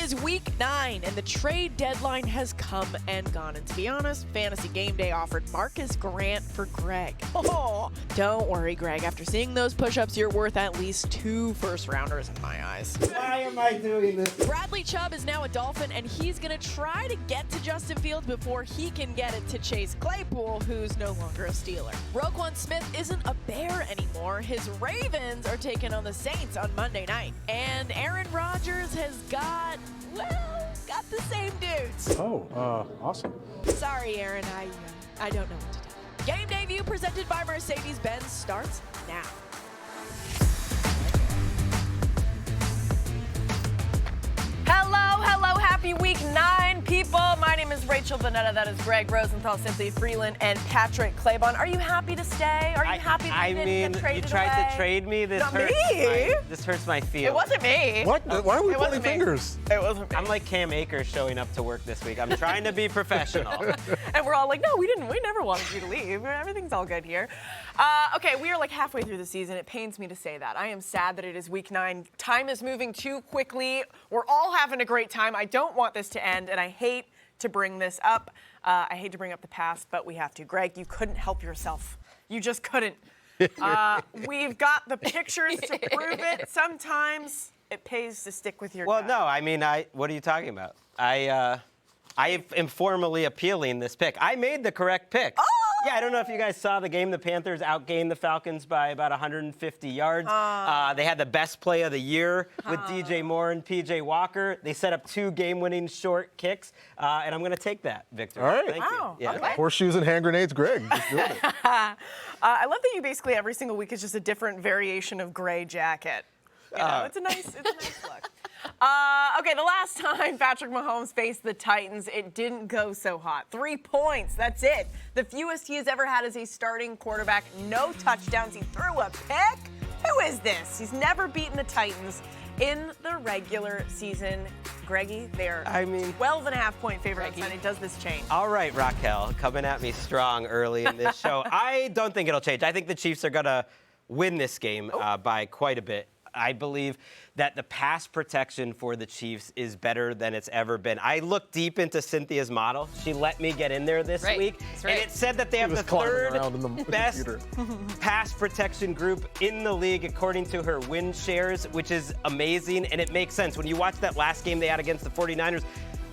is week 9, and the trade deadline has come and gone. And to be honest, Fantasy Gameday offered Marcus Grant for Greg. Oh, don't worry, Greg. After seeing those push-ups, you're worth at least 2 first-rounders in my eyes. Why am I doing this? Bradley Chubb is now a Dolphin, and he's going to try to get to Justin Fields before he can get it to Chase Claypool, who's no longer a Steeler. Roquan Smith isn't a Bear anymore. His Ravens are taking on the Saints on Monday night. And Aaron Rodgers has got the same dudes. Oh, awesome. Sorry, Aaron, I don't know what to do. Game Day View presented by Mercedes-Benz starts now. Hello, happy week 9, people. My name is Rachel Bonetta. That is Greg Rosenthal, Cynthia Freeland, and Patrick Claiborne. Are you happy to stay? Are you happy that you didn't get traded you tried away? to trade me. This Not hurts me. This hurts my feelings. It wasn't me. What? Why are we It pointing wasn't me. fingers? It wasn't me. I'm like Cam Akers showing up to work this week. I'm trying to be professional. And we're all like, no, we didn't. We never wanted you to leave. Everything's all good here. Okay, we are like halfway through the season. It pains me to say that. I am sad that it is week 9. Time is moving too quickly. We're all having a great time. I don't want this to end, and I hate to bring this up. I hate to bring up the past, but we have to. Greg, you couldn't help yourself. You just couldn't. We've got the pictures to prove it. Sometimes it pays to stick with your gut. No, I mean, what are you talking about? I am formally appealing this pick. I made the correct pick. Oh! Yeah, I don't know if you guys saw the game. The Panthers outgained the Falcons by about 150 yards. They had the best play of the year with DJ Moore and PJ Walker. They set up 2 game-winning short kicks, and I'm going to take that victory. All right. Thank Wow, you. Yeah. okay. Horseshoes and hand grenades, Greg. Just doing it. I love that you basically every single week is just a different variation of gray jacket. You know, it's a nice look. Okay, the last time Patrick Mahomes faced the Titans, it didn't go so hot. 3 points, that's it. The fewest he has ever had as a starting quarterback. No touchdowns. He threw a pick. Who is this? He's never beaten the Titans in the regular season. Greggy, they're 12.5-point favorites, and it does this change. All right, Raquel, coming at me strong early in this show. I don't think it'll change. I think the Chiefs are going to win this game by quite a bit. I believe that the pass protection for the Chiefs is better than it's ever been. I looked deep into Cynthia's model. She let me get in there this week, and it said that they have the 3rd best pass protection group in the league according to her win shares, which is amazing, and it makes sense. When you watch that last game they had against the 49ers,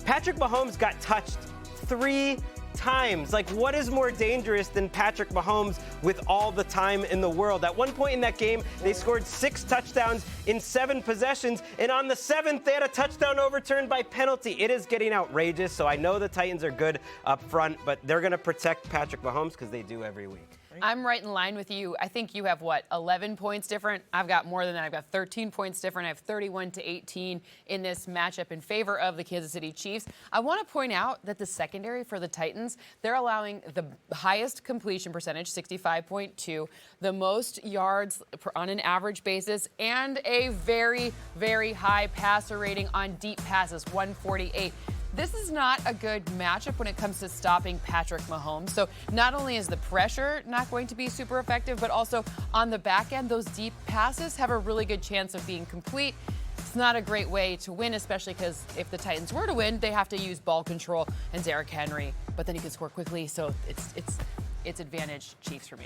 Patrick Mahomes got touched 3 times. Like, what is more dangerous than Patrick Mahomes with all the time in the world? At one point in that game, they scored 6 touchdowns in 7 possessions, and on the 7th, they had a touchdown overturned by penalty. It is getting outrageous, so I know the Titans are good up front, but they're going to protect Patrick Mahomes because they do every week. I'm right in line with you. I think you have, 11 points different? I've got more than that. I've got 13 points different. I have 31-18 in this matchup in favor of the Kansas City Chiefs. I want to point out that the secondary for the Titans, they're allowing the highest completion percentage, 65.2, the most yards on an average basis, and a very, very high passer rating on deep passes, 148. This is not a good matchup when it comes to stopping Patrick Mahomes. So not only is the pressure not going to be super effective, but also on the back end, those deep passes have a really good chance of being complete. It's not a great way to win, especially because if the Titans were to win, they have to use ball control and Derrick Henry, but then he can score quickly. So it's advantage Chiefs for me.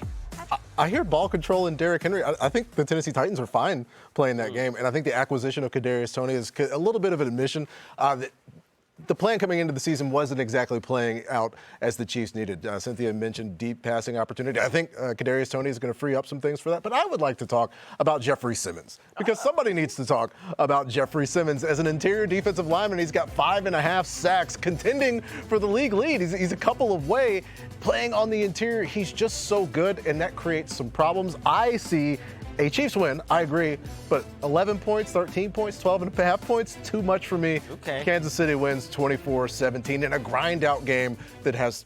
I hear ball control and Derrick Henry. I think the Tennessee Titans are fine playing that game, and I think the acquisition of Kadarius Toney is a little bit of an admission that the plan coming into the season wasn't exactly playing out as the Chiefs needed. Cynthia mentioned deep passing opportunity. I think Kadarius Toney is going to free up some things for that. But I would like to talk about Jeffrey Simmons because somebody needs to talk about Jeffrey Simmons. As an interior defensive lineman, he's got 5.5 sacks, contending for the league lead. He's a couple of way playing on the interior. He's just so good, and that creates some problems. I see a Chiefs win, I agree, but 11 points, 13 points, 12.5 points, too much for me. Okay. Kansas City wins 24-17 in a grind-out game that has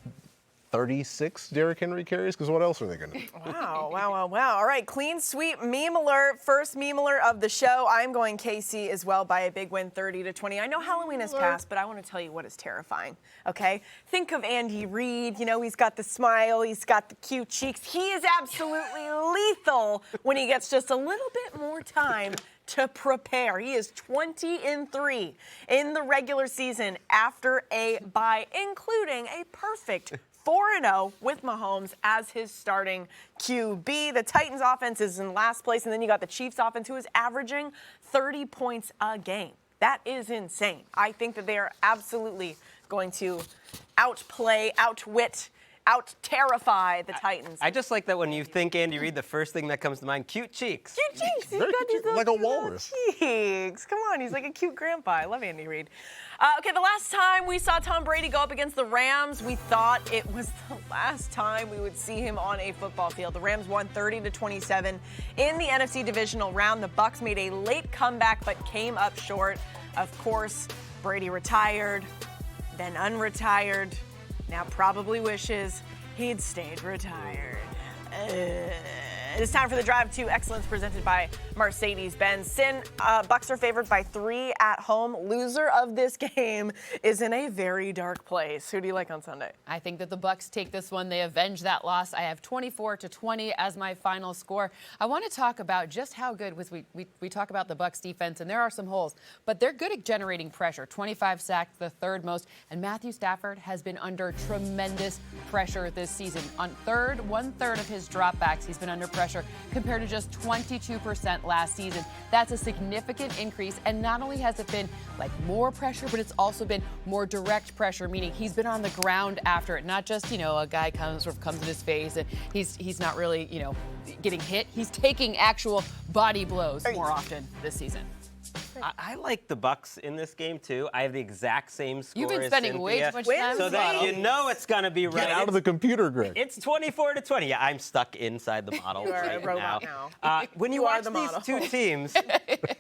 36 Derrick Henry carries, because what else are they going to do? Wow. All right, clean sweep meme alert. First meme alert of the show. I'm going KC as well by a big win, 30-20. I know Halloween has passed, but I want to tell you what is terrifying, okay? Think of Andy Reid. You know, he's got the smile. He's got the cute cheeks. He is absolutely lethal when he gets just a little bit more time to prepare. He is 20-3 in the regular season after a bye, including a perfect 4-0 with Mahomes as his starting QB. The Titans offense is in last place, and then you got the Chiefs offense, who is averaging 30 points a game. That is insane. I think that they are absolutely going to outplay, outwit, out-terrify the Titans. I just like that when you think Andy Reid, the first thing that comes to mind, cute cheeks. Cute cheeks. He's Very got these cute, little like a cute little walrus. cheeks. Come on, he's like a cute grandpa. I love Andy Reid. Okay, the last time we saw Tom Brady go up against the Rams, we thought it was the last time we would see him on a football field. The Rams won 30-27 in the NFC divisional round. The Bucs made a late comeback but came up short. Of course, Brady retired, then unretired. Now probably wishes he'd stayed retired. It's time for the Drive to Excellence presented by Mercedes-Benz. Bucs are favored by 3 at home. Loser of this game is in a very dark place. Who do you like on Sunday? I think that the Bucs take this one. They avenge that loss. I have 24-20 as my final score. I want to talk about just how good was we talk about the Bucs defense, and there are some holes, but they're good at generating pressure. 25 sacks, the third most, and Matthew Stafford has been under tremendous pressure this season. On one-third of his dropbacks, he's been under pressure compared to just 22% last season. That's a significant increase, and not only has it been like more pressure, but it's also been more direct pressure, meaning he's been on the ground after it, not just, a guy comes in his face and he's not really, getting hit. He's taking actual body blows more often this season. I like the Bucs in this game too. I have the exact same score. You've been as spending way Cynthia, too much time so in the that model. you know it's gonna be right. Get out of the computer, Greg. It's 24-20. Yeah, I'm stuck inside the model You are right a robot now. When you You are watch the these model. two teams,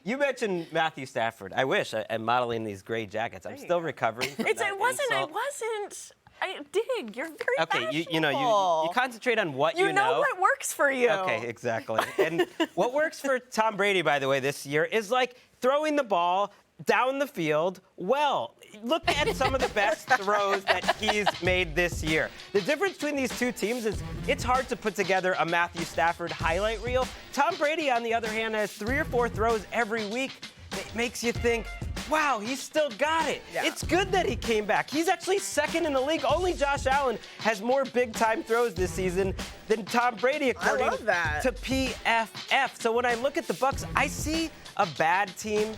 you mentioned Matthew Stafford. I wish I'm modeling these gray jackets. I'm still recovering from that It wasn't. insult. I dig. You're very Okay, you fashionable. concentrate on what You know what works for you. Okay, exactly. And what works for Tom Brady, by the way, this year is like throwing the ball down the field well. Look at some of the best throws that he's made this year. The difference between these two teams is it's hard to put together a Matthew Stafford highlight reel. Tom Brady, on the other hand, has 3 or 4 throws every week that makes you think, wow, he's still got it. Yeah. It's good that he came back. He's actually second in the league. Only Josh Allen has more big-time throws this season than Tom Brady, according love that. to PFF. So when I look at the Bucs, I see a bad team,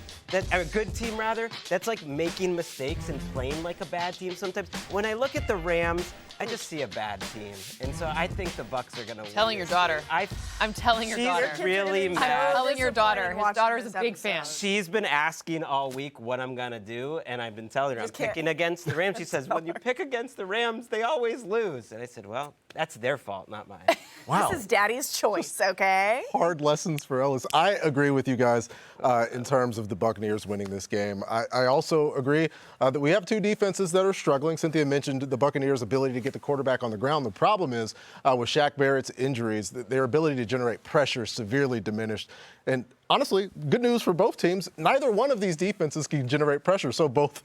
a good team rather, that's like making mistakes and playing like a bad team sometimes. When I look at the Rams, I just see a bad team. And so I think the Bucs are going to win. Telling your this daughter. game. I'm telling your daughter. She's really I'm mad. telling your daughter. His watching daughter's this a big episode. fan. She's been asking all week what I'm going to do, and I've been telling her I'm Just can't- picking against the Rams. She says, when you pick against the Rams, they always lose. And I said, well, that's their fault, not mine. Wow. This is Daddy's choice, okay? Hard lessons for Ellis. I agree with you guys in terms of the Buccaneers winning this game. I also agree that we have two defenses that are struggling. Cynthia mentioned the Buccaneers' ability to get the quarterback on the ground. The problem is with Shaq Barrett's injuries, their ability to generate pressure severely diminished. And honestly, good news for both teams. Neither one of these defenses can generate pressure. So both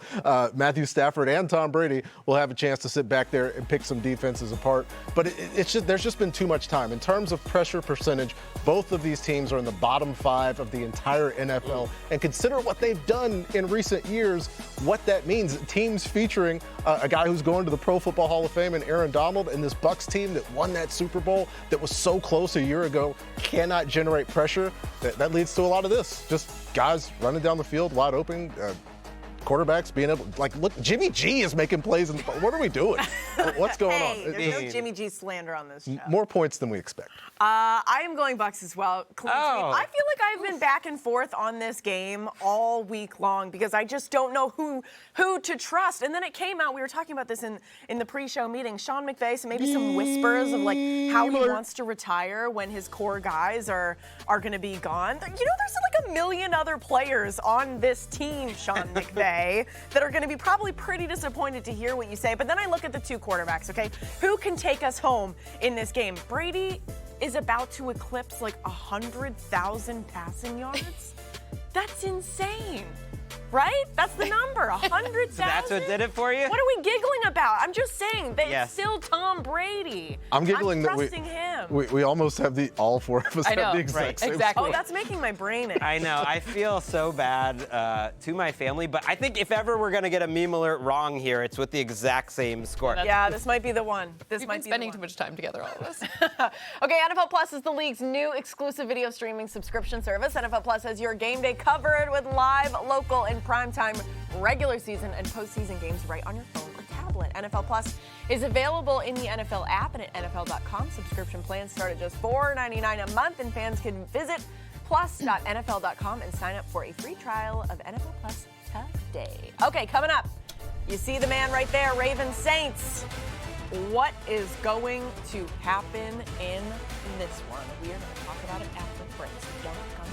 Matthew Stafford and Tom Brady will have a chance to sit back there and pick some defenses apart. But there's just been too much time. In terms of pressure percentage, both of these teams are in the bottom 5 of the entire NFL. And consider what they've done in recent years, what that means. Teams featuring a guy who's going to the Pro Football Hall of Fame and Aaron Donald, and this Bucs team that won that Super Bowl that was so close a year ago cannot generate pressure. That leads to a lot of this. Just guys running down the field wide open, quarterbacks being able, look, Jimmy G is making plays. What are we doing? What's going Hey, on? there's no Jimmy G slander on this show. More points than we expect. I am going Bucs as well. Clean sweep. Oh. I feel like I've been back and forth on this game all week long because I just don't know who to trust. And then it came out, we were talking about this in the pre-show meeting, Sean McVay, so maybe some whispers of how he wants to retire when his core guys are going to be gone. There's like a million other players on this team, Sean McVay, that are going to be probably pretty disappointed to hear what you say. But then I look at the two quarterbacks, okay? Who can take us home in this game? Brady is about to eclipse 100,000 passing yards. That's insane. Right? That's the number, 100,000. So that's what did it for you? What are we giggling about? I'm just saying that Yes. it's still Tom Brady. I'm giggling that trusting him. we almost have all four of us I have know, the exact right. same Exactly. score. Oh, that's making my brain ache. I know. I feel so bad to my family, but I think if ever we're gonna get a meme alert wrong here, it's with the exact same score. Yeah, this might be the one. This We've might been be spending the too one. much time together, all of us. Okay, NFL Plus is the league's new exclusive video streaming subscription service. NFL Plus has your game day covered with live, local, and primetime regular season and postseason games right on your phone or tablet. NFL Plus is available in the NFL app and at NFL.com. Subscription plans start at just $4.99 a month, and fans can visit plus.nfl.com and sign up for a free trial of NFL Plus today. Okay, coming up, you see the man right there, Ravens Saints. What is going to happen in this one? We are going to talk about it after the break, so don't come.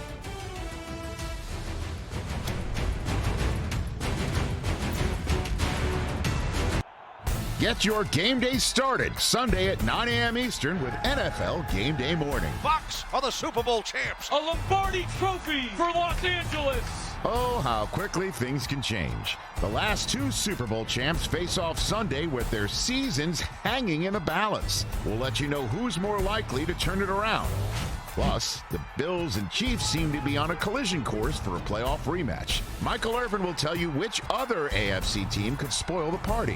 Get your game day started Sunday at 9 a.m. Eastern with NFL Game Day Morning. Bucks are the Super Bowl champs. A Lombardi trophy for Los Angeles. Oh, how quickly things can change. The last two Super Bowl champs face off Sunday with their seasons hanging in the balance. We'll let you know who's more likely to turn it around. Plus, the Bills and Chiefs seem to be on a collision course for a playoff rematch. Michael Irvin will tell you which other AFC team could spoil the party.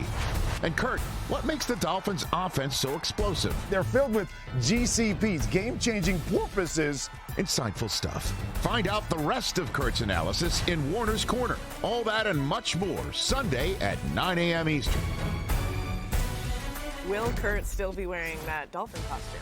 And Kurt, what makes the Dolphins' offense so explosive? They're filled with GCPs, game-changing porpoises. Insightful stuff. Find out the rest of Kurt's analysis in Warner's Corner. All that and much more Sunday at 9 a.m. Eastern. Will Kurt still be wearing that dolphin costume?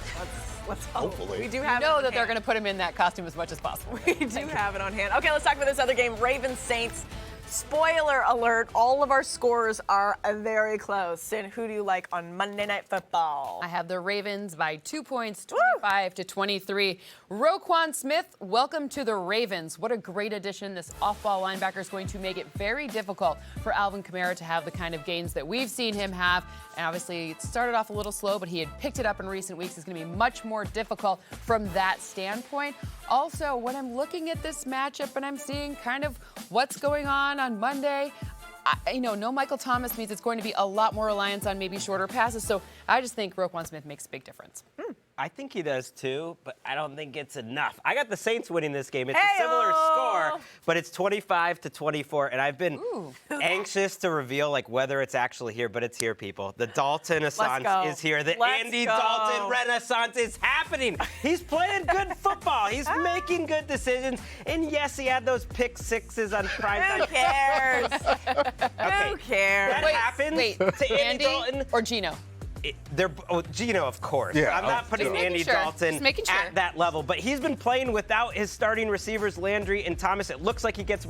Let's hope. Hopefully. We do You have know it that on they're hand. going to put him in that costume as much as possible. We do have it on hand. Okay, let's talk about this other game. Ravens Saints. Spoiler alert, all of our scores are very close. And who do you like on Monday Night Football? I have the Ravens by 2 points, 25-23. Roquan Smith, welcome to the Ravens. What a great addition. This off-ball linebacker is going to make it very difficult for Alvin Kamara to have the kind of gains that we've seen him have. And obviously, it started off a little slow, but he had picked it up in recent weeks. It's going to be much more difficult from that standpoint. Also, when I'm looking at this matchup and I'm seeing kind of what's going on Monday, no Michael Thomas means it's going to be a lot more reliance on maybe shorter passes. So I just think Roquan Smith makes a big difference. I think he does too, but I don't think it's enough. I got the Saints winning this game. It's Hey-o. a similar score, but it's 25-24, and I've been anxious to reveal whether it's actually here, but it's here, people. The Dalton Renaissance go. is here. The Let's Andy go. Dalton Renaissance is happening. He's playing good football. He's making good decisions, and yes, he had those pick sixes on prime time. Who cares? Okay. Who cares? That happens Wait, to Andy Andy Dalton. or Gino? Gino, of course. Yeah, I'm not putting Just making Andy sure. Dalton Just making sure. at that level, but he's been playing without his starting receivers, Landry and Thomas. It looks like he gets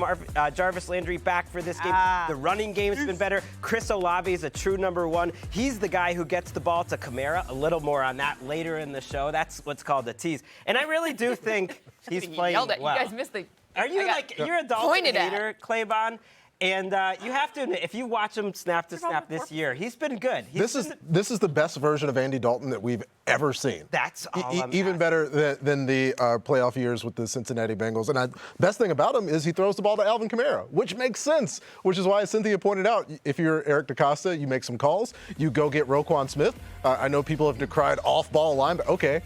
Jarvis Landry back for this game. The running game's been better. Chris Olave is a true number one. He's the guy who gets the ball to Kamara. A little more on that later in the show. That's what's called a tease. And I really do think he's You playing yelled at. well. You guys missed the. Are you you're a Dalton pointed at. hater, Claybon? And you have to admit, if you watch him snap to snap this year, he's been good. This is the best version of Andy Dalton that we've ever seen. That's all I'm even asking. better than the playoff years with the Cincinnati Bengals. And best thing about him is he throws the ball to Alvin Kamara, which makes sense. Which is why Cynthia pointed out, if you're Eric DeCosta, you make some calls, you go get Roquan Smith. I know people have decried off-ball linebacker. Okay,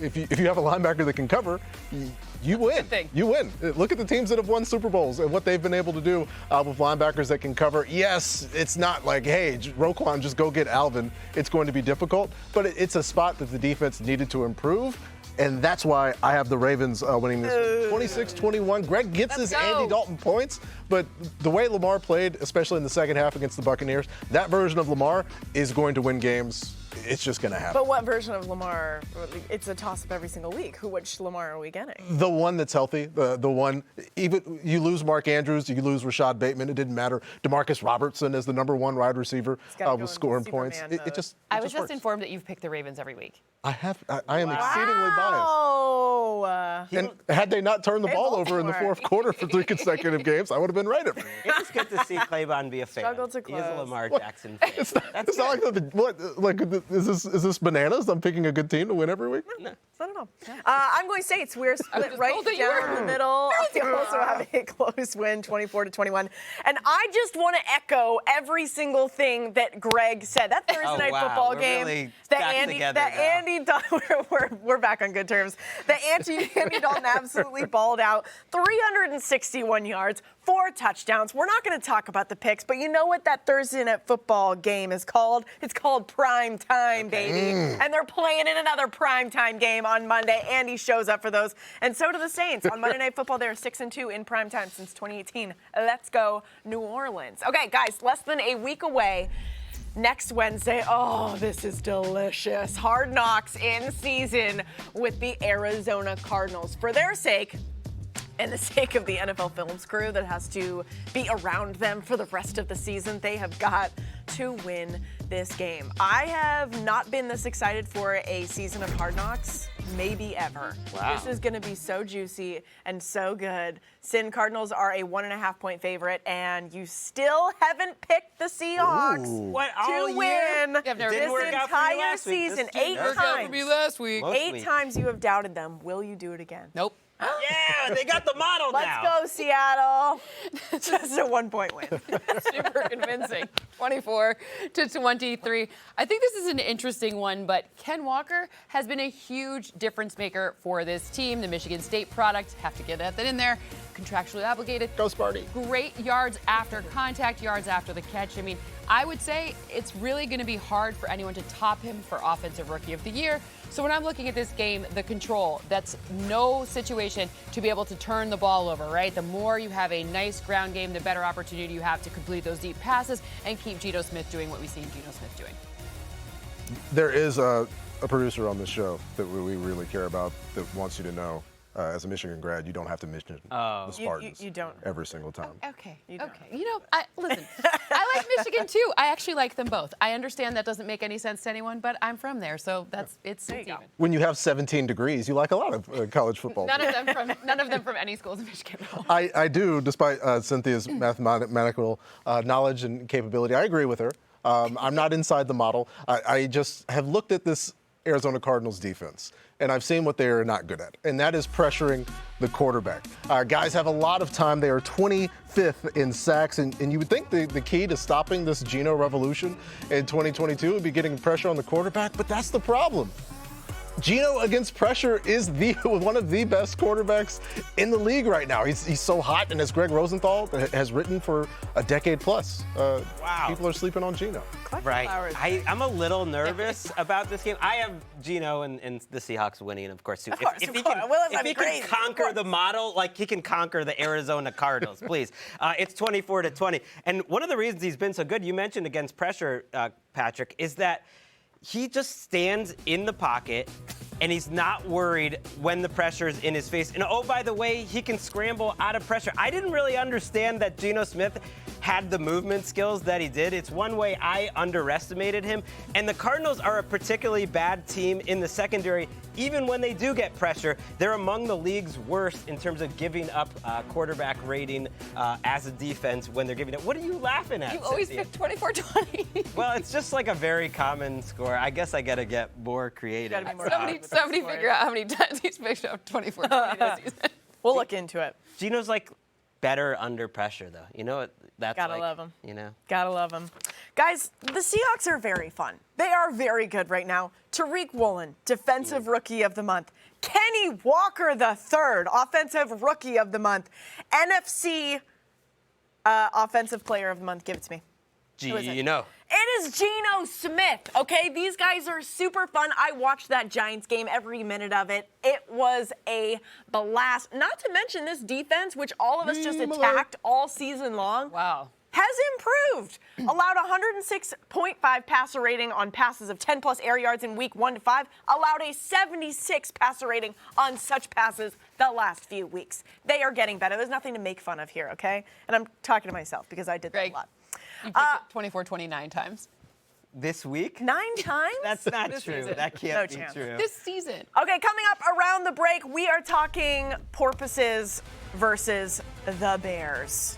if you have a linebacker that can cover. You win. You win. Look at the teams that have won Super Bowls and what they've been able to do with linebackers that can cover. Yes, it's not like, hey, Roquan, just go get Alvin. It's going to be difficult, but it's a spot that the defense needed to improve. And that's why I have the Ravens winning this 26-21. Greg gets his Andy Dalton points, but the way Lamar played, especially in the second half against the Buccaneers, that version of Lamar is going to win games. It's just going to happen. But what version of Lamar? It's a toss-up every single week. Which Lamar are we getting? The one that's healthy, the one, even you lose Mark Andrews, you lose Rashad Bateman, it didn't matter. DeMarcus Robertson as the number one wide receiver gotta go was in scoring Superman points. mode. It just I was just works. informed that you've picked the Ravens every week. I am exceedingly biased. Oh. And had they not turned the ball over in the fourth quarter for 3 consecutive games, I would have been right every week. It was good to see Claybon be a fan. Struggled to He is a close. Lamar Jackson fan. It's not like is this bananas? I'm picking a good team to win every week. I don't know. I'm going Saints. We're split just right told that you down were. the middle. They also have a close win, 24-21. And I just want to echo every single thing that Greg said. That Thursday night wow. football We're game. really that back Andy, together that now. Andy, we're back on good terms. That Andy Dalton absolutely balled out. 361 yards, 4 touchdowns. We're not going to talk about the picks, but you know what that Thursday night football game is called? It's called prime time, baby. And they're playing in another prime time game on Monday. Andy shows up for those, and so do the Saints. On Monday Night Football, they're 6-2 in prime time since 2018. Let's go, New Orleans. Okay, guys, less than a week away. Next Wednesday, oh, this is delicious. Hard Knocks in season with the Arizona Cardinals. For their sake, and the sake of the NFL Films crew that has to be around them for the rest of the season, they have got to win this game. I have not been this excited for a season of Hard Knocks, maybe ever. Wow. This is going to be so juicy and so good. Sin Cardinals are a 1.5-point favorite, and you still haven't picked the Seahawks What, all to year? win I've never this didn't work out for you entire last week. season. This 8 worked out For me times. last week. Most 8 weeks. times you have doubted them. Will you do it again? Nope. Yeah, they got the model Let's now. go, Seattle. Just a 1-point win. Super convincing. 24-23. I think this is an interesting one, but Ken Walker has been a huge difference maker for this team. The Michigan State product, have to get that in there. Contractually obligated. Go Sparty. Great yards after contact, yards after the catch. I mean, I would say it's really going to be hard for anyone to top him for Offensive Rookie of the Year. So when I'm looking at this game, the control, that's no situation to be able to turn the ball over, right? The more you have a nice ground game, the better opportunity you have to complete those deep passes and keep Geno Smith doing what we've seen Geno Smith doing. There is a producer on this show that we really care about that wants you to know, as a Michigan grad, you don't have to mention the Spartans you don't. every single time. Okay. You don't. Okay. You know, listen, I like Michigan too. I actually like them both. I understand that doesn't make any sense to anyone, but I'm from there, so it's There you go. even. When you have 17 degrees, you like a lot of college football. None of them from any schools in Michigan. I do, despite Cynthia's mathematical knowledge and capability. I agree with her. I'm not inside the model. I just have looked at this Arizona Cardinals defense, and I've seen what they are not good at, and that is pressuring the quarterback. Guys have a lot of time. They are 25th in sacks, and you would think the key to stopping this Geno revolution in 2022 would be getting pressure on the quarterback, but that's the problem. Geno against pressure is one of the best quarterbacks in the league right now. He's so hot, and as Greg Rosenthal has written for a decade plus, Wow. people are sleeping on Geno. Right. I'm a little nervous about this game. I have Geno and the Seahawks winning, of course, too. Of course, if of he course. can, Well, if he can conquer the model, like he can conquer the Arizona Cardinals, please. It's 24-20. And one of the reasons he's been so good, you mentioned against pressure, Patrick, is that he just stands in the pocket and he's not worried when the pressure is in his face. And oh, by the way, he can scramble out of pressure. I didn't really understand that Geno Smith had the movement skills that he did. It's one way I underestimated him. And the Cardinals are a particularly bad team in the secondary. Even when they do get pressure, they're among the league's worst in terms of giving up quarterback rating as a defense when they're giving it. What are you laughing at? You always Cynthia? pick 24-20. Well, it's just like a very common score. I guess I got to get more creative. Gotta be more Somebody figure out how many times he's picked up 24-20 this season. We'll look into it. Geno's like better under pressure, though. You know what? That's Gotta like, love him. You know. Gotta love them. Guys, the Seahawks are very fun. They are very good right now. Tariq Woolen, Defensive Rookie of the Month. Kenny Walker III, Offensive Rookie of the Month. NFC Offensive Player of the Month. Give it to me. Who is it? Geno. It is Geno Smith, okay? These guys are super fun. I watched that Giants game, every minute of it. It was a blast. Not to mention this defense, which all of us just attacked all season long. Wow. Has improved. Allowed 106.5 passer rating on passes of 10-plus air yards in week 1 to 5. Allowed a 76 passer rating on such passes the last few weeks. They are getting better. There's nothing to make fun of here, okay? And I'm talking to myself because I did that Greg, a lot. You picked it 24-29 times. this week? 9 times? That's not true. season. That can't No be chance. true. This season. Okay, coming up around the break, we are talking porpoises versus the Bears.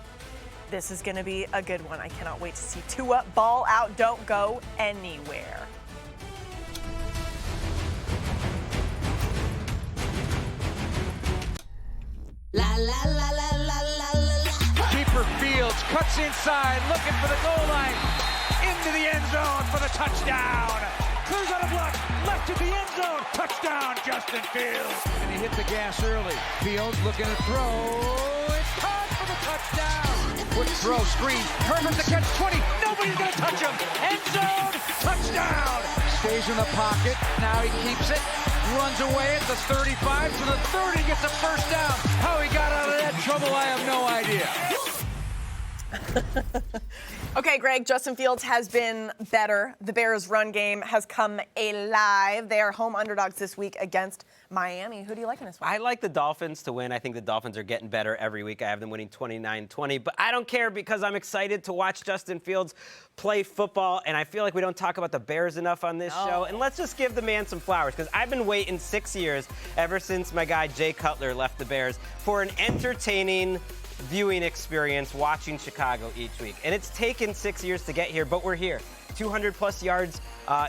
This is going to be a good one. I cannot wait to see Tua ball out. Don't go anywhere. Keeper Fields cuts inside, looking for the goal line. Into the end zone for the touchdown. Clears out a block, left to the end zone. Touchdown, Justin Fields. And he hit the gas early. Fields looking to throw. It's caught for the touchdown. Quick throw, screen, Herbert to catch 20. Nobody's going to touch him. End zone, touchdown. Stays in the pocket. Now he keeps it. Runs away at the 35 to the 30, gets a first down. How he got out of that trouble, I have no idea. Okay, Greg, Justin Fields has been better. The Bears' run game has come alive. They are home underdogs this week against Miami. Who do you like in this one? I like the Dolphins to win. I think the Dolphins are getting better every week. I have them winning 29-20, but I don't care because I'm excited to watch Justin Fields play football, and I feel like we don't talk about the Bears enough on this show. And let's just give the man some flowers because I've been waiting 6 years, ever since my guy Jay Cutler left the Bears, for an entertaining viewing experience watching Chicago each week. And it's taken 6 years to get here, but we're here. 200-plus yards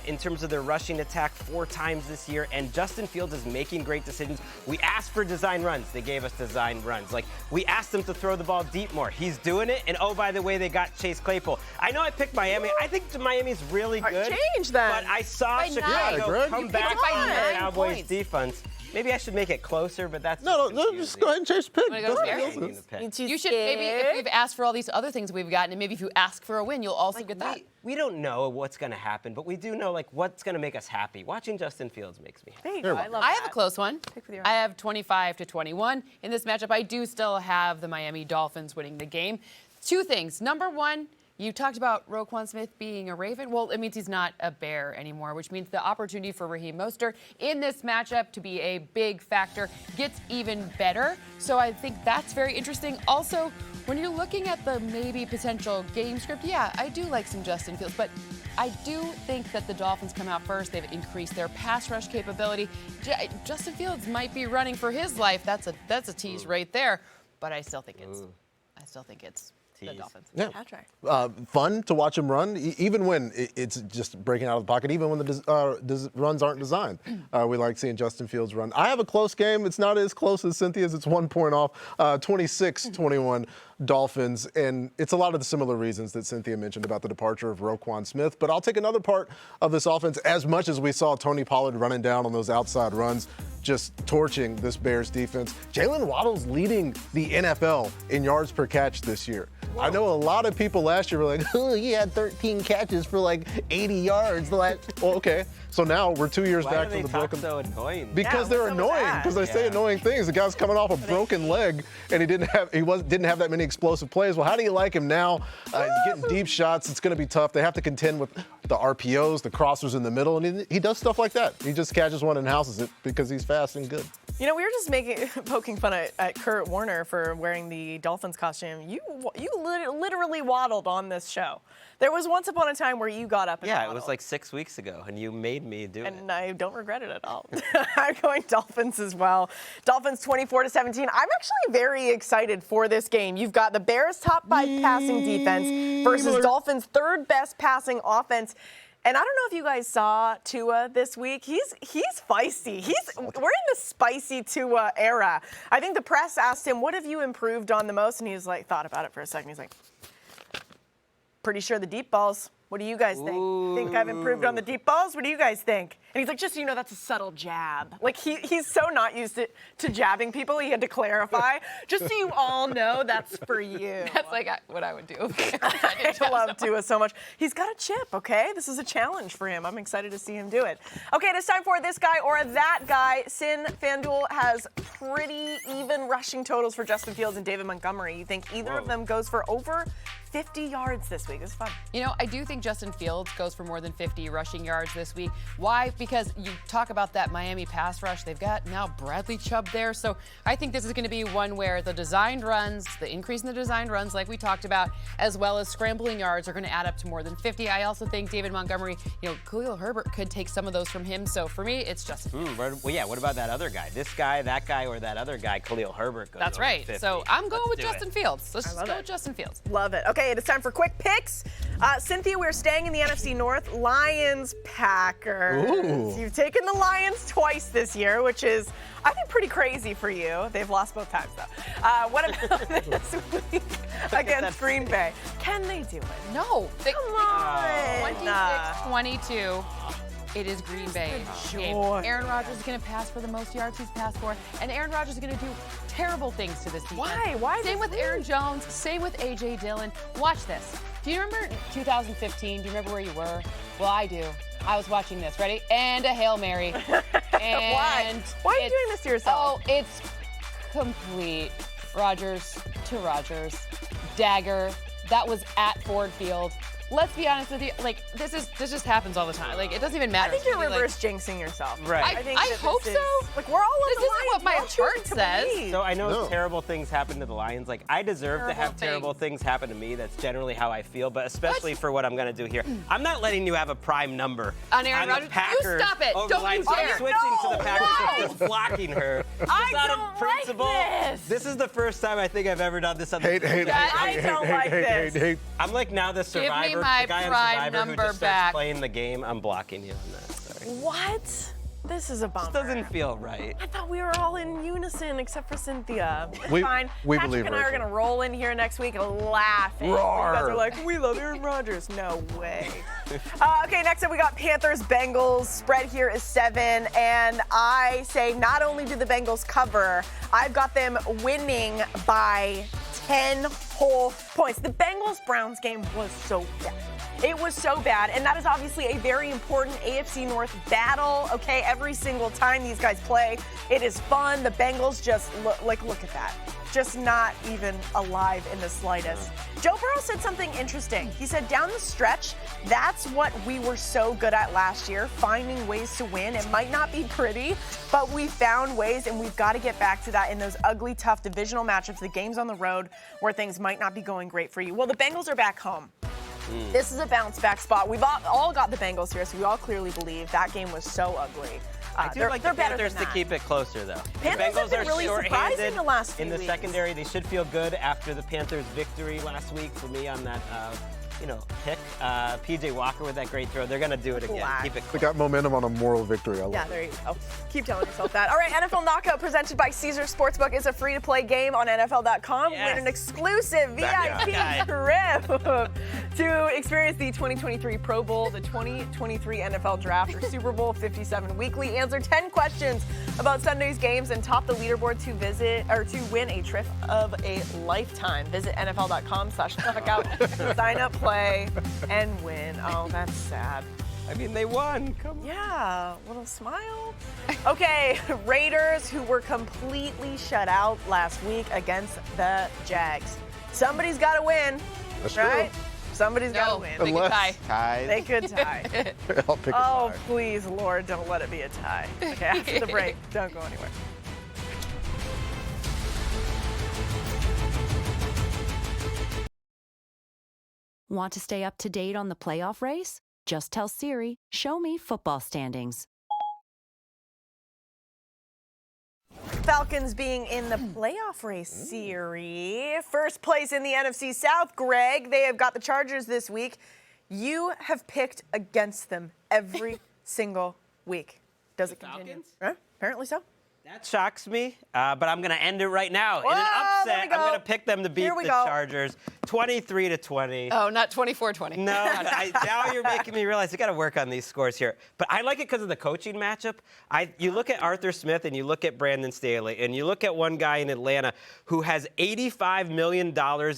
in terms of their rushing attack 4 times this year, and Justin Fields is making great decisions. We asked for design runs. They gave us design runs. Like, we asked them to throw the ball deep more. He's doing it, and oh, by the way, they got Chase Claypool. I know I picked Miami. I think Miami's really good. Change then. But I saw By Chicago 9. come You back picked it by from the 9 Cowboys points. defense. Maybe I should make it closer, but that's No, just just go ahead and change the pick. Wanna go That's Bears? what it is. You should maybe, if we've asked for all these other things we've gotten, and maybe if you ask for a win, you'll also get that. We don't know what's going to happen, but we do know like what's going to make us happy. Watching Justin Fields makes me happy. There you go. I love I that. have a close one. with your I have 25-21 in this matchup. I do still have the Miami Dolphins winning the game. 2 things. Number 1, you talked about Roquan Smith being a Raven. Well, it means he's not a Bear anymore, which means the opportunity for Raheem Mostert in this matchup to be a big factor gets even better. So I think that's very interesting. Also, when you're looking at the maybe potential game script, yeah, I do like some Justin Fields, but I do think that the Dolphins come out first. They've increased their pass rush capability. Justin Fields might be running for his life. That's a tease right there. But I still think it's the Dolphins. Yeah. Patrick. Fun to watch him run, even when it's just breaking out of the pocket, even when the runs aren't designed. We like seeing Justin Fields run. I have a close game. It's not as close as Cynthia's. It's 1 point off, 26-21 Dolphins. And it's a lot of the similar reasons that Cynthia mentioned about the departure of Roquan Smith. But I'll take another part of this offense. As much as we saw Tony Pollard running down on those outside runs, just torching this Bears defense, Jalen Waddle's leading the NFL in yards per catch this year. Whoa. I know a lot of people last year were like, oh, he had 13 catches for like 80 yards. Well, okay. So now we're 2 years back from the broken. So annoying? Because they're annoying. Because they say annoying things. The guy's coming off a broken leg, and he didn't have that many explosive plays. Well, how do you like him now? He's getting deep shots. It's going to be tough. They have to contend with the RPOs, the crossers in the middle, and he does stuff like that. He just catches one and houses it because he's fast and good. You know, we were just poking fun at Kurt Warner for wearing the Dolphins costume. You literally waddled on this show. There was once upon a time where you got up and waddled. It was like 6 weeks ago, and you made me do it. And I don't regret it at all. I'm going Dolphins as well. Dolphins 24-17. I'm actually very excited for this game. You've got the Bears' top 5 passing defense versus Dolphins' 3rd best passing offense. And I don't know if you guys saw Tua this week. He's feisty. We're in the spicy Tua era. I think the press asked him, "What have you improved on the most?" And he was like, thought about it for a second. He's like, "Pretty sure the deep balls. What do you guys think? Think I've improved on the deep balls? What do you guys think?" And he's like, just so you know, that's a subtle jab. Like, he's so not used to jabbing people, he had to clarify. Just so you all know, that's for you. That's like what I would do. I love Tua so much. He's got a chip, okay? This is a challenge for him. I'm excited to see him do it. Okay, it's time for this guy or that guy. Sin FanDuel has pretty even rushing totals for Justin Fields and David Montgomery. You think either of them goes for over 50 yards this week. It's fun. You know, I do think Justin Fields goes for more than 50 rushing yards this week. Why? Because you talk about that Miami pass rush. They've got now Bradley Chubb there. So I think this is going to be one where the designed runs, the increase in the designed runs like we talked about, as well as scrambling yards are going to add up to more than 50. I also think David Montgomery, Khalil Herbert could take some of those from him. So for me, it's Justin Fields. Well, yeah, what about that other guy? This guy, that guy, or that other guy, Khalil Herbert goes That's over right. 50. So I'm going with Let's do Justin it. Fields. Let's just go with Justin Fields. Love it. Okay, it is time for quick picks. Cynthia, we're staying in the NFC North. Lions, Packers. Ooh. You've taken the Lions twice this year, which is, I think, pretty crazy for you. They've lost both times, though. What about this week against Green Bay? Can they do it? No. Come on. 26-22. It is Green Bay. Game. Aaron Rodgers is going to pass for the most yards he's passed for, and Aaron Rodgers is going to do terrible things to this defense. Why? Why Same this with Aaron Jones. Same with A.J. Dillon. Watch this. Do you remember 2015? Do you remember where you were? Well, I do. I was watching this. Ready? And a Hail Mary. And Why? Why are you doing this to yourself? Oh, it's complete. Rodgers to Rodgers. Dagger. That was at Ford Field. Let's be honest with you. Like, this just happens all the time. Like, it doesn't even matter. I think you're Really, reverse jinxing yourself. Right. I hope so. Like, we're all on This the isn't Lions. what my We're all choosing heart to says. believe. So I know No. terrible things happen to the Lions. Like, I deserve to Terrible have terrible things happen to me. That's generally how I feel, but especially for what I'm going to do here. I'm not letting you have a prime number On Aaron the Rodgers? You Packers stop it. over Don't the Lions. you I'm dare. switching to the No, Packers no. and blocking her. I Just out don't of like principle. this. Is the first time I think I've ever done this on the Hate, hate, I hate, don't hate, like hate, this. hate, hate. I'm like now the Give me survivor, my the guy on prime Survivor who number just starts back. playing the game. I'm blocking you on that. Sorry. What? This is a bummer. This doesn't feel right. I thought we were all in unison except for Cynthia. It's We- fine. we Patrick believe and I are Rachel. going to roll in here next week laughing. Roar. You guys are like, we love Aaron Rodgers. No way. Okay, next up we got Panthers, Bengals. Spread here is 7. And I say not only do the Bengals cover, I've got them winning by 10 whole points. The Bengals-Browns game was so bad. It was so bad, and that is obviously a very important AFC North battle, okay? Every single time these guys play, it is fun. The Bengals just, look at that. Just not even alive in the slightest. Joe Burrow said something interesting. He said, down the stretch, that's what we were so good at last year, finding ways to win. It might not be pretty, but we found ways, and we've got to get back to that in those ugly, tough divisional matchups, the games on the road where things might not be going great for you. Well, the Bengals are back home. This is a bounce back spot. We've all got the Bengals here, so we all clearly believe that game was so ugly. I do like the better Panthers than to that. keep it closer, though. Panthers the have been Bengals are really surprising shorthanded the last few in the weeks. secondary. They should feel good after the Panthers' victory last week for me on that, pick. P.J. Walker with that great throw. They're going to do it again. Black. Keep it They close. got momentum on a moral victory. I love Yeah, it. there you go. Keep telling yourself that. All right, NFL Knockout presented by Caesars Sportsbook is a free-to-play game on NFL.com. Yes. Win an exclusive Back VIP guy. trip to experience the 2023 Pro Bowl, the 2023 NFL Draft, or Super Bowl 57 weekly. Answer 10 questions about Sunday's games and top the leaderboard to win a trip of a lifetime. Visit NFL.com/knockout. Sign up, play, and win. Oh, that's sad. I mean, they won. Come on. Yeah, little smile. Okay, Raiders, who were completely shut out last week against the Jags. Somebody's got to win, That's right? true. Somebody's got to No, win. they can tie. Ties. They could tie. I'll pick a Oh, tie. please, Lord, don't let it be a tie. Okay, after the break, don't go anywhere. Want to stay up to date on the playoff race? Just tell Siri, show me football standings. Falcons being in the playoff race, Siri. First place in the NFC South, Greg. They have got the Chargers this week. You have picked against them every single week. Does it continue? Falcons? Huh? Apparently so. That shocks me, but I'm going to end it right now. Whoa, in an there upset, we go. I'm going to pick them to beat Here we the go. Chargers 23-20. Oh, not 24-20. No, now you're making me realize I got to work on these scores here. But I like it because of the coaching matchup. You look at Arthur Smith and you look at Brandon Staley and you look at one guy in Atlanta who has $85 million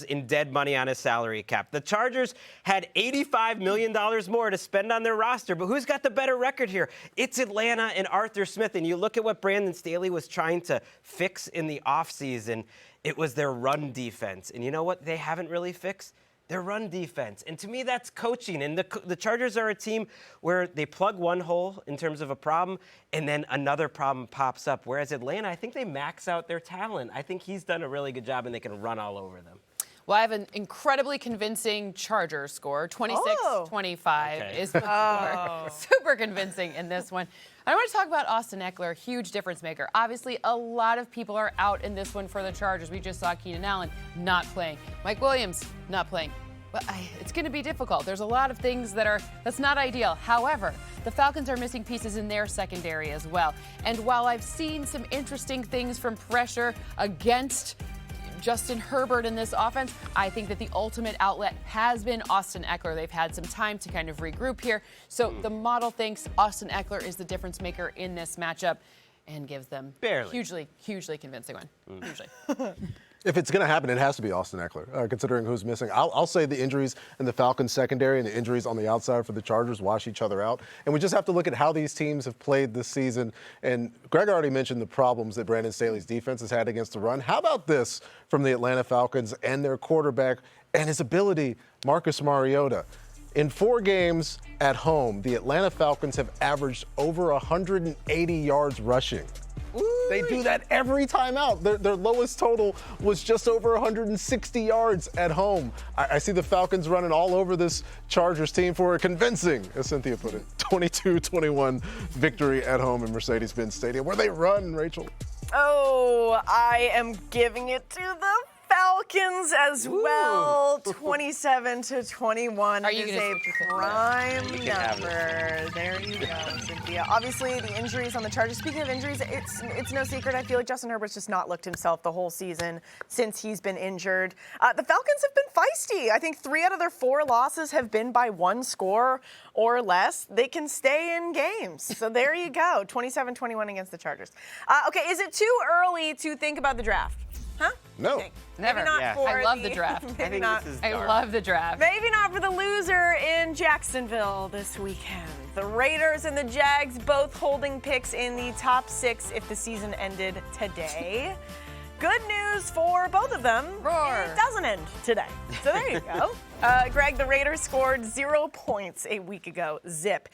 in dead money on his salary cap. The Chargers had $85 million more to spend on their roster, but who's got the better record here? It's Atlanta and Arthur Smith. And you look at what Brandon Staley was trying to fix in the offseason. It was their run defense. And you know what they haven't really fixed? their run defense. And to me, that's coaching. And the Chargers are a team where they plug one hole in terms of a problem, and then another problem pops up. Whereas Atlanta, I think they max out their talent. I think he's done a really good job, and they can run all over them. Well, I have an incredibly convincing Chargers score. 26-25 is the score. Super convincing in this one. I want to talk about Austin Eckler, huge difference maker. Obviously, a lot of people are out in this one for the Chargers. We just saw Keenan Allen not playing. Mike Williams not playing. But it's going to be difficult. There's a lot of things that's not ideal. However, the Falcons are missing pieces in their secondary as well. And while I've seen some interesting things from pressure against Justin Herbert in this offense, I think that the ultimate outlet has been Austin Eckler. They've had some time to kind of regroup here. So the model thinks Austin Eckler is the difference maker in this matchup and gives them hugely convincing one. Hugely. If it's going to happen, it has to be Austin Eckler, considering who's missing. I'll say the injuries in the Falcons secondary and the injuries on the outside for the Chargers wash each other out. And we just have to look at how these teams have played this season. And Greg already mentioned the problems that Brandon Staley's defense has had against the run. How about this from the Atlanta Falcons and their quarterback and his ability, Marcus Mariota? In 4 games at home, the Atlanta Falcons have averaged over 180 yards rushing. They do that every time out. Their lowest total was just over 160 yards at home. I see the Falcons running all over this Chargers team for a convincing, as Cynthia put it, 22-21 victory at home in Mercedes-Benz Stadium, where they run, Rachel. Oh, I am giving it to the Falcons as well. 27-21 is a prime number. There you go, Cynthia. Obviously, the injuries on the Chargers. Speaking of injuries, it's no secret. I feel like Justin Herbert's just not looked himself the whole season since he's been injured. The Falcons have been feisty. I think 3 out of their 4 losses have been by 1 score or less. They can stay in games. So there you go. 27-21 against the Chargers. Okay, is it too early to think about the draft? Huh? No. Okay. Never. Maybe not for I love the draft. I love the draft. Maybe not for the loser in Jacksonville this weekend. The Raiders and the Jags both holding picks in the top 6 if the season ended today. Good news for both of them. Roar. It doesn't end today. So there you go. Greg, the Raiders scored 0 points a week ago. Zip.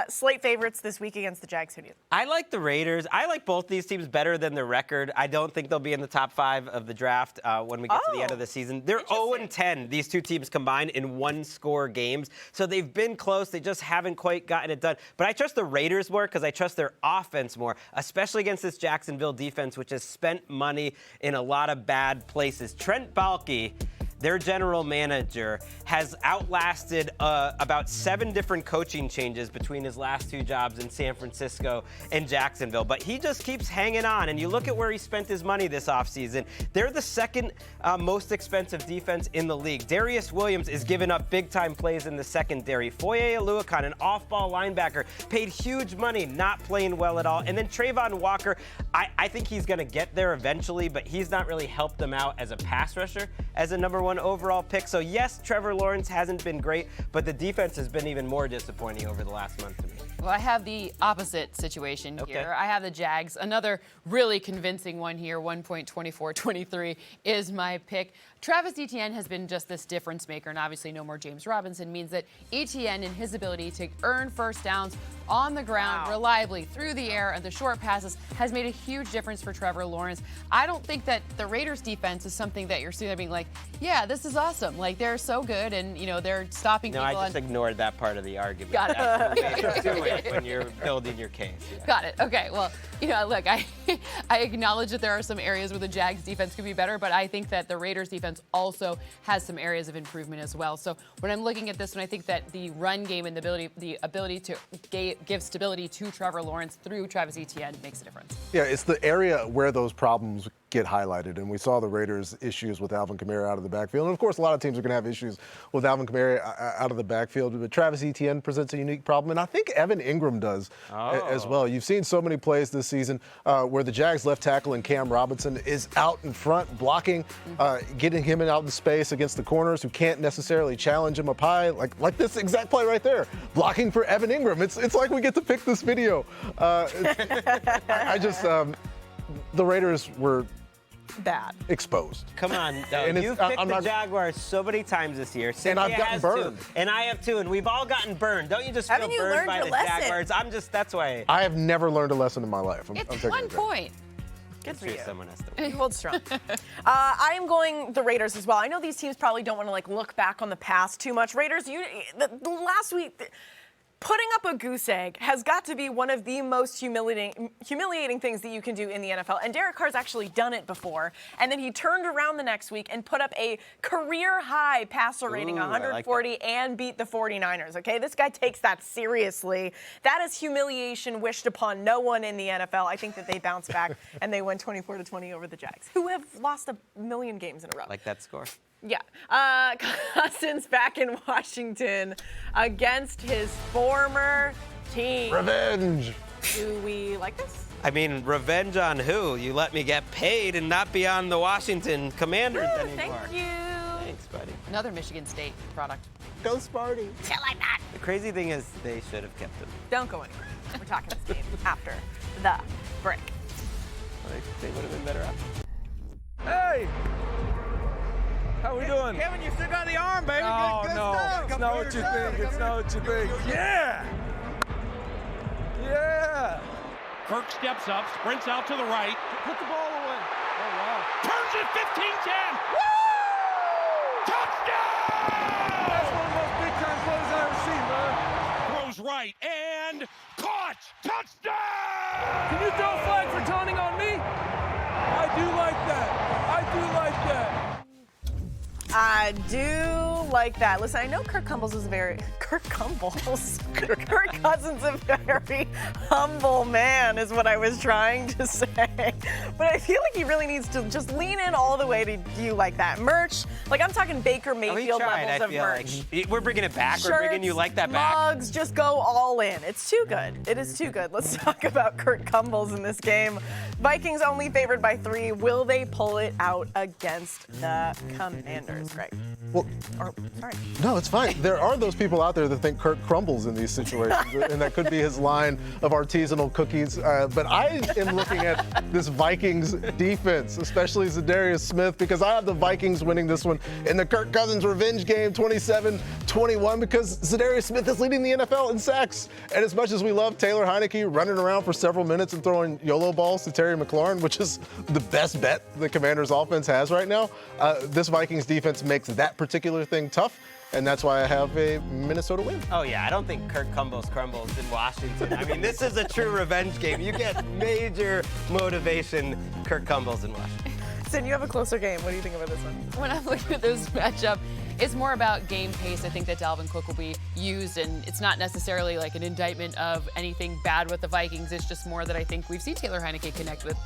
Slate favorites this week against the Jags. Who do you? I like the Raiders. I like both these teams better than their record. I don't think they'll be in the top 5 of the draft when we get to the end of the season. They're 0-10, these 2 teams combined, in 1-score games. So they've been close. They just haven't quite gotten it done. But I trust the Raiders more because I trust their offense more, especially against this Jacksonville defense, which has spent money in a lot of bad places. Trent Baalke, their general manager, has outlasted about 7 different coaching changes between his last 2 jobs in San Francisco and Jacksonville. But he just keeps hanging on. And you look at where he spent his money this offseason. They're the 2nd most expensive defense in the league. Darius Williams is giving up big-time plays in the secondary. Foye Oluokun, an off-ball linebacker, paid huge money, not playing well at all. And then Trayvon Walker, I think he's going to get there eventually, but he's not really helped them out as a pass rusher, as a number 1 overall pick. So yes, Trevor Lawrence hasn't been great, but the defense has been even more disappointing over the last month to me. Well, I have the opposite situation here. I have the Jags. Another really convincing one here, 1.24-23 is my pick. Travis Etienne has been just this difference maker, and obviously no more James Robinson means that Etienne and his ability to earn first downs on the ground reliably through the air and the short passes has made a huge difference for Trevor Lawrence. I don't think that the Raiders defense is something that you're seeing being like, yeah, this is awesome. Like, they're so good, and, you know, they're stopping people. No, I just ignored that part of the argument. Got it. That's the way to do it when you're building your case. Yeah. Got it. Okay. Well, you know, look, I acknowledge that there are some areas where the Jags defense could be better, but I think that the Raiders defense also has some areas of improvement as well. So when I'm looking at this one, I think that the run game and the ability to give stability to Trevor Lawrence through Travis Etienne makes a difference. Yeah, it's the area where those problems get highlighted. And we saw the Raiders' issues with Alvin Kamara out of the backfield. And, of course, a lot of teams are going to have issues with Alvin Kamara out of the backfield. But Travis Etienne presents a unique problem. And I think Evan Ingram does as well. You've seen so many plays this season where the Jags left tackle and Cam Robinson is out in front blocking, getting him out in space against the corners who can't necessarily challenge him up high. Like this exact play right there, blocking for Evan Ingram. It's like we get to pick this video. The Raiders were bad. Exposed. Come on, though. And You've I'm picked the not- Jaguars so many times this year. And I've Cynthia gotten has burned. Too, and I have too, and we've all gotten burned. Don't you just feel Haven't you burned learned by your the lesson? Jaguars? That's why. I have never learned a lesson in my life. I'm It's taking 1 it back. point. Good for Sure, you. someone has to win. You hold strong. I am going the Raiders as well. I know these teams probably don't want to like look back on the past too much. Raiders, the last week, putting up a goose egg has got to be one of the most humiliating things that you can do in the NFL. And Derek Carr's actually done it before. And then he turned around the next week and put up a career-high passer rating, Ooh, I like 140, and beat the 49ers, okay? This guy takes that seriously. That is humiliation wished upon no one in the NFL. I think that they bounce back and they win 24-20 over the Jags, who have lost a million games in a row. Like that score. Yeah. Cousins back in Washington against his former team. Revenge. Do we like this? I mean, revenge on who? You let me get paid and not be on the Washington Commanders Ooh, anymore. thank you. Thanks, buddy. Another Michigan State product. Go Sparty. Till I'm not. The crazy thing is they should have kept him. Don't go anywhere. We're talking this game after the break. Like, they would have been better off. Hey! How we doing? Kevin, you still got the arm, baby. No, Good no. stuff. It's not what you think. It's not what you think. Yeah! Yeah! Kirk steps up, sprints out to the right, Put the ball away. Oh, wow. turns it 15-10. Touchdown! That's one of the most big-time plays I've ever seen, man. Throws right and caught. Touchdown! Can you throw a flag for taunting on me? I do like that. I do like that. I do like that. Listen, I know Kirk Cousins is a very humble man, is what I was trying to say. But I feel like he really needs to just lean in all the way to you like that. Merch, like I'm talking Baker Oh, he Mayfield tried, levels I of feel merch. like. We're bringing it back. We're bringing you like that back. Mugs, just go all in. It's too good. It is too good. Let's talk about Kirk Cousins in this game. Vikings only favored by 3. Will they pull it out against the Commanders, Greg? Well, Sorry. no, it's fine. There are those people out there that think Kirk crumbles in these situations, and that could be his line of artisanal cookies. But I am looking at this Vikings defense, especially Zadarius Smith, because I have the Vikings winning this one in the Kirk Cousins revenge game, 27-21, because Zadarius Smith is leading the NFL in sacks. And as much as we love Taylor Heineke running around for several minutes and throwing YOLO balls to Terry McLaurin, which is the best bet the Commanders offense has right now, this Vikings defense makes that particular thing tough, and that's why I have a Minnesota win. Oh, yeah, I don't think Kirk crumbles in Washington. I mean, this is a true revenge game. You get major motivation, Kirk crumbles in Washington. Sin, you have a closer game. What do you think about this one? When I'm looking at this matchup, it's more about game pace. I think that Dalvin Cook will be used, and it's not necessarily like an indictment of anything bad with the Vikings. It's just more that I think we've seen Taylor Heineke connect with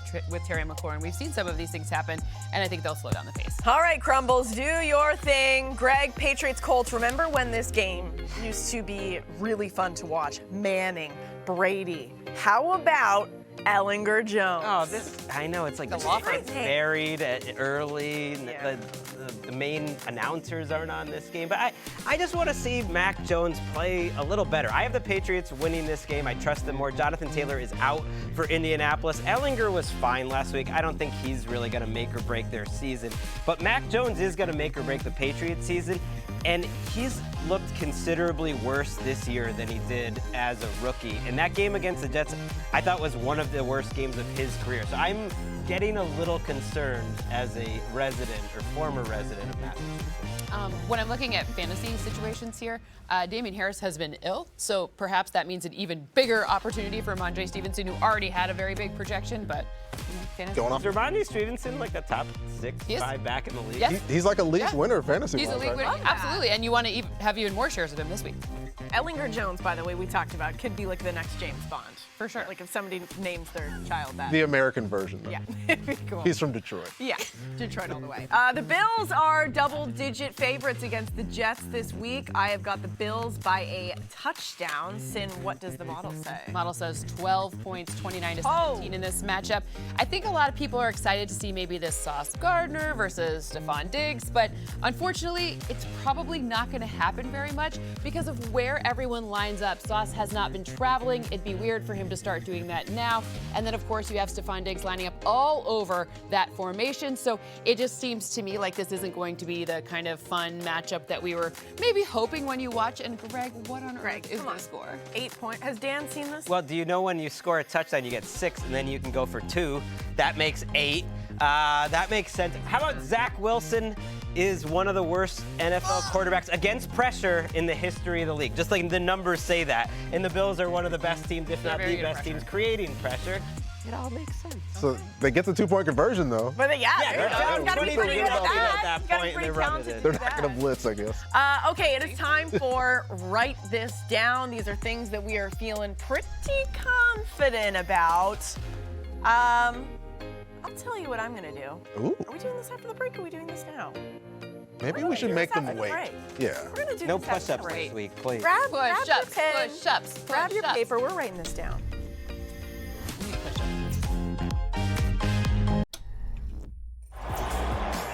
Terry McLaurin. We've seen some of these things happen, and I think they'll slow down the pace. All right, Crumbles, do your thing. Greg, Patriots, Colts. Remember when this game used to be really fun to watch? Manning, Brady. How about Ellinger Jones? Oh, I know, it's like it's buried early. Yeah. The main announcers aren't on this game. But I just want to see Mac Jones play a little better. I have the Patriots winning this game. I trust them more. Jonathan Taylor is out for Indianapolis. Ellinger was fine last week. I don't think he's really going to make or break their season. But Mac Jones is going to make or break the Patriots season. And he's looked considerably worse this year than he did as a rookie. And that game against the Jets, I thought was one of the worst games of his career. So I'm getting a little concerned as a resident or former resident of Massachusetts. When I'm looking at fantasy situations here, Damian Harris has been ill, so perhaps that means an even bigger opportunity for Ramondre Stevenson, who already had a very big projection, but fantasy. Going off. Is Ramondre Stevenson like a top 6-5 back in the league? Yes. He's like a league winner fantasy. He's a league winner, absolutely, and you want to have even more shares of him this week. Ellinger Jones, by the way, we talked about, could be like the next James Bond. For sure. Like if somebody names their child that. The American version, though. Yeah, it'd be cool. He's from Detroit. Yeah, Detroit all the way. The Bills are double-digit favorites against the Jets this week. I have got the Bills by a touchdown. Sin, what does the model say? Model says 12 points, 29-17 in this matchup. I think a lot of people are excited to see maybe this Sauce Gardner versus Stephon Diggs, but unfortunately, it's probably not going to happen very much because of where everyone lines up. Sauce has not been traveling. It'd be weird for him to start doing that now. And then, of course, you have Stephon Diggs lining up all over that formation. So it just seems to me like this isn't going to be the kind of fun matchup that we were maybe hoping when you watch. And Greg, what on earth is the score? 8 points. Has Dan seen this? Well, do you know when you score a touchdown, you get 6, and then you can go for 2? That makes 8. That makes sense. How about Zach Wilson is one of the worst NFL quarterbacks against pressure in the history of the league. Just like the numbers say that. And the Bills are one of the best teams, if not the best teams, creating pressure. It all makes sense. So they get the 2-point conversion, though. But they're got to be pretty good at that. That point, they're running it. They're not going to blitz, I guess. Okay, it is time for Write This Down. These are things that we are feeling pretty confident about. I'll tell you what I'm going to do. Ooh. Are we doing this after the break, or are we doing this now? Maybe we should make them wait. Yeah. We're going to do No this after the push-ups break. this week, please. Grab your Push-ups, pen. push-ups, Grab your push-ups. paper. We're writing this down.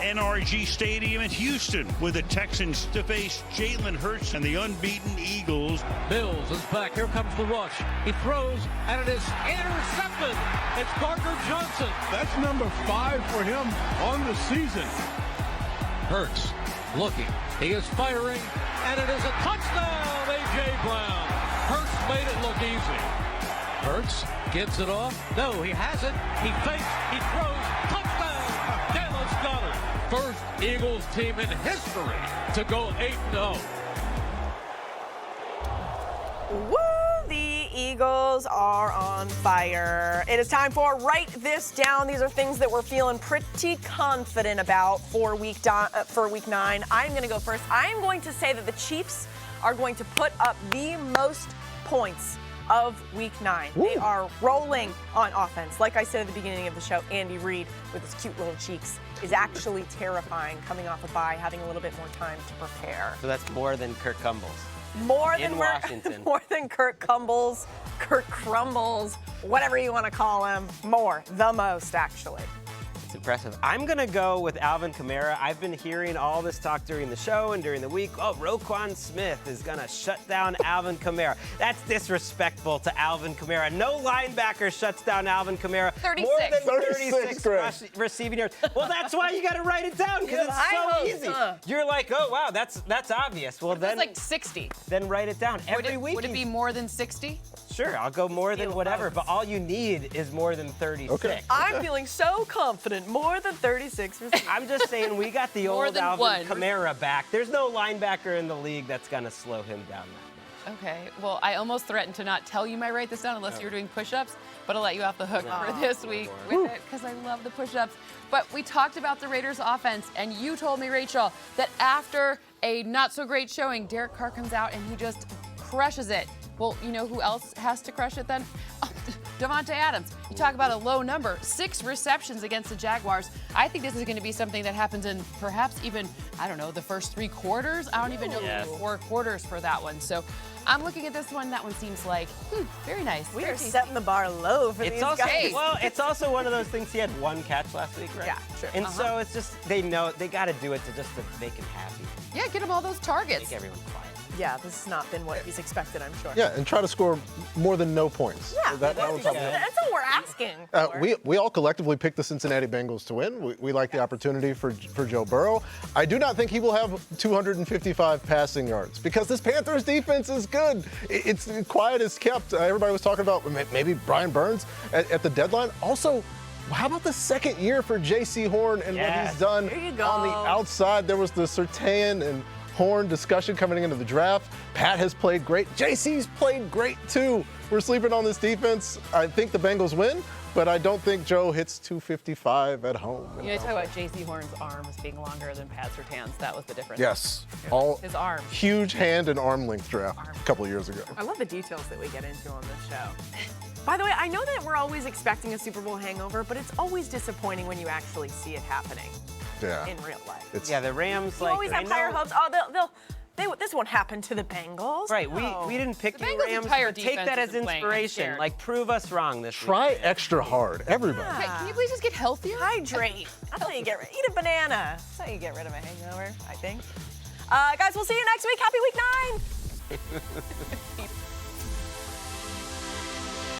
NRG Stadium in Houston, with the Texans to face Jalen Hurts and the unbeaten Eagles. Bills is back. Here comes the rush. He throws, and it is intercepted. It's Gardner Johnson. That's number 5 for him on the season. Hurts looking. He is firing, and it is a touchdown, A.J. Brown. Hurts made it look easy. Hurts gets it off. No, he hasn't. He fakes. He throws. Touchdown. Dallas Goedert. First Eagles team in history to go 8-0. Woo! The Eagles are on fire. It is time for Write This Down. These are things that we're feeling pretty confident about for week 9. I'm going to go first. I'm going to say that the Chiefs are going to put up the most points of week 9. They are rolling on offense. Like I said at the beginning of the show, Andy Reid with his cute little cheeks is actually terrifying, coming off a bye, having a little bit more time to prepare. So that's more than Kirk Cumbles. More In than Washington. more than Kirk Cumbles, Kirk Crumbles, whatever you want to call him. More, the most actually. It's impressive. I'm going to go with Alvin Kamara. I've been hearing all this talk during the show and during the week. Oh, Roquan Smith is going to shut down Alvin Kamara. That's disrespectful to Alvin Kamara. No linebacker shuts down Alvin Kamara. 36. More than 36 receiving yards. Well, that's why you got to write it down, because it's so easy. You're like, oh, wow, that's obvious. Well, then It's like 60. then write it down. Every week. Would it be more than 60? Sure, I'll go more than whatever, but all you need is more than 36. Okay. I'm feeling so confident. More than 36 receivers. I'm just saying, we got the More old than Alvin one. Kamara back. There's no linebacker in the league that's going to slow him down that much. Okay, well, I almost threatened to not tell you my Write This Down unless you were doing push-ups, but I'll let you off the hook for this week with it because I love the push-ups. But we talked about the Raiders offense, and you told me, Rachel, that after a not-so-great showing, Derek Carr comes out and he just crushes it. Well, you know who else has to crush it then? Davante Adams. You talk about a low number, 6 receptions against the Jaguars. I think this is going to be something that happens in perhaps even, I don't know, the first 3 quarters. I don't even know the 4 quarters for that one. So I'm looking at this one. That one seems like, very nice. We are setting the bar low for these also, guys. Well, it's also one of those things. He had 1 catch last week, right? Yeah, sure. And so it's just, they know they got to do it to make him happy, Yeah, get him all those targets. make everyone quiet. Yeah, this has not been what he's expected, I'm sure. Yeah, and try to score more than no points. Yeah, That would probably help. that's what we're asking for. We all collectively picked the Cincinnati Bengals to win. We like the opportunity for Joe Burrow. I do not think he will have 255 passing yards because this Panthers defense is good. It's quiet as kept. Everybody was talking about maybe Brian Burns at the deadline. Also, how about the second year for J.C. Horn and what he's done There you go. on the outside? There was the Surtain and Horn discussion coming into the draft. Pat has played great. JC's played great too. We're sleeping on this defense. I think the Bengals win, but I don't think Joe hits 255 at home. You know, you talk about J.C. Horn's arms being longer than Pat Surtain's. That was the difference. Yes. All His arm. huge hand and arm length draft a couple of years ago. I love the details that we get into on this show. By the way, I know that we're always expecting a Super Bowl hangover, but it's always disappointing when you actually see it happening Yeah. in real life. It's, Yeah, the Rams, You like, always I have higher know- hopes. Oh, This won't happen to the Bengals. Right, No. we didn't pick The you, Bengals' Rams, entire but take that defense as isn't playing. I'm inspiration. scared. Like, prove us wrong this Try week. extra hard, everybody. Hey, can you please just get healthier? Hydrate. That's how you get eat a banana. That's how you get rid of a hangover, I think. Guys, we'll see you next week. Happy week 9.